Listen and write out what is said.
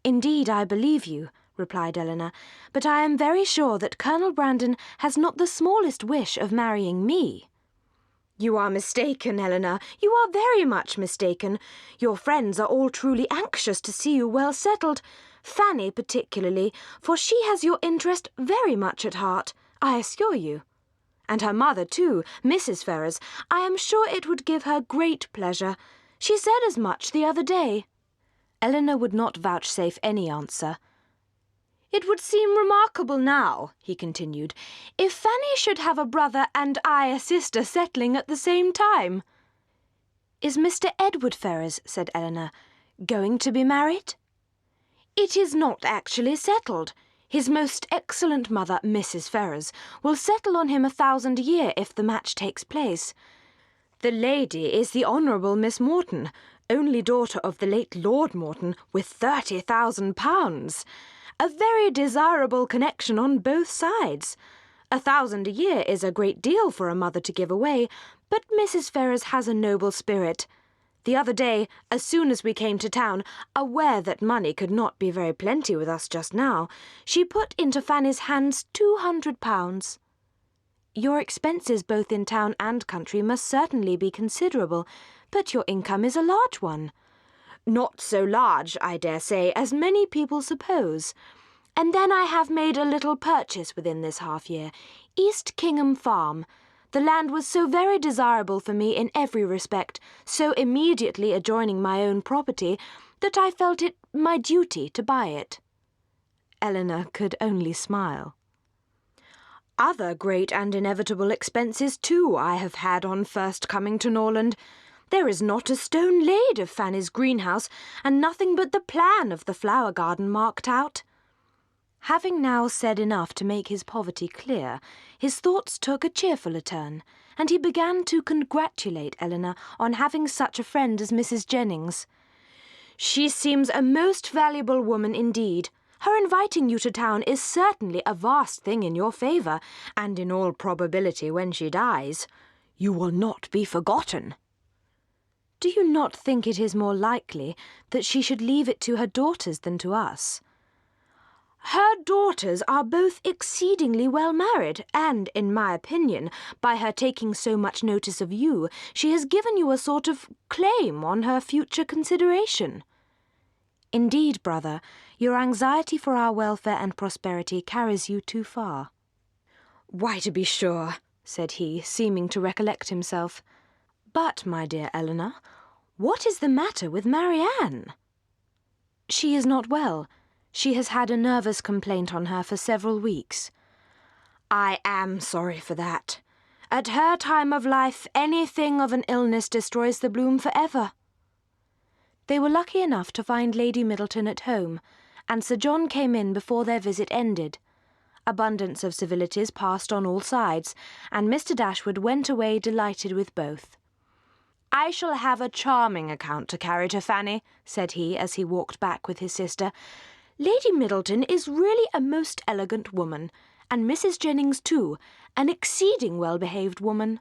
"Indeed, I believe you," replied Elinor, "but I am very sure that Colonel Brandon has not the smallest wish of marrying me." "You are mistaken, Elinor. You are very much mistaken. Your friends are all truly anxious to see you well settled. Fanny particularly, for she has your interest very much at heart, I assure you. And her mother, too, Mrs. Ferrars. I am sure it would give her great pleasure. She said as much the other day." Elinor would not vouchsafe any answer. "It would seem remarkable now," he continued, "if Fanny should have a brother and I a sister settling at the same time." "Is Mr. Edward Ferrars," said Elinor, "going to be married?" "It is not actually settled. His most excellent mother, Mrs. Ferrars, will settle on him 1,000 a year if the match takes place. The lady is the Honourable Miss Morton, only daughter of the late Lord Morton, with £30,000. A very desirable connection on both sides. 1,000 a year is a great deal for a mother to give away, but Mrs. Ferrars has a noble spirit. The other day, as soon as we came to town, aware that money could not be very plenty with us just now, she put into Fanny's hands £200. Your expenses both in town and country must certainly be considerable, but your income is a large one." "Not so large, I dare say, as many people suppose. And then I have made a little purchase within this half-year, East Kingham Farm. The land was so very desirable for me in every respect, so immediately adjoining my own property, that I felt it my duty to buy it." Elinor could only smile. "Other great and inevitable expenses, too, I have had on first coming to Norland. There is not a stone laid of Fanny's greenhouse, and nothing but the plan of the flower garden marked out." Having now said enough to make his poverty clear, his thoughts took a cheerfuller turn, and he began to congratulate Elinor on having such a friend as Mrs. Jennings. "She seems a most valuable woman indeed. Her inviting you to town is certainly a vast thing in your favour, and in all probability when she dies, you will not be forgotten." "Do you not think it is more likely that she should leave it to her daughters than to us?" "Her daughters are both exceedingly well married, and, in my opinion, by her taking so much notice of you, she has given you a sort of claim on her future consideration." "Indeed, brother, your anxiety for our welfare and prosperity carries you too far." "Why, to be sure," said he, seeming to recollect himself. "But, my dear Elinor, what is the matter with Marianne?" "She is not well. She has had a nervous complaint on her for several weeks." "I am sorry for that. At her time of life, anything of an illness destroys the bloom for ever." They were lucky enough to find Lady Middleton at home, and Sir John came in before their visit ended. Abundance of civilities passed on all sides, and Mr. Dashwood went away delighted with both. "I shall have a charming account to carry to Fanny," said he as he walked back with his sister. "Lady Middleton is really a most elegant woman, and Mrs. Jennings too, an exceeding well-behaved woman."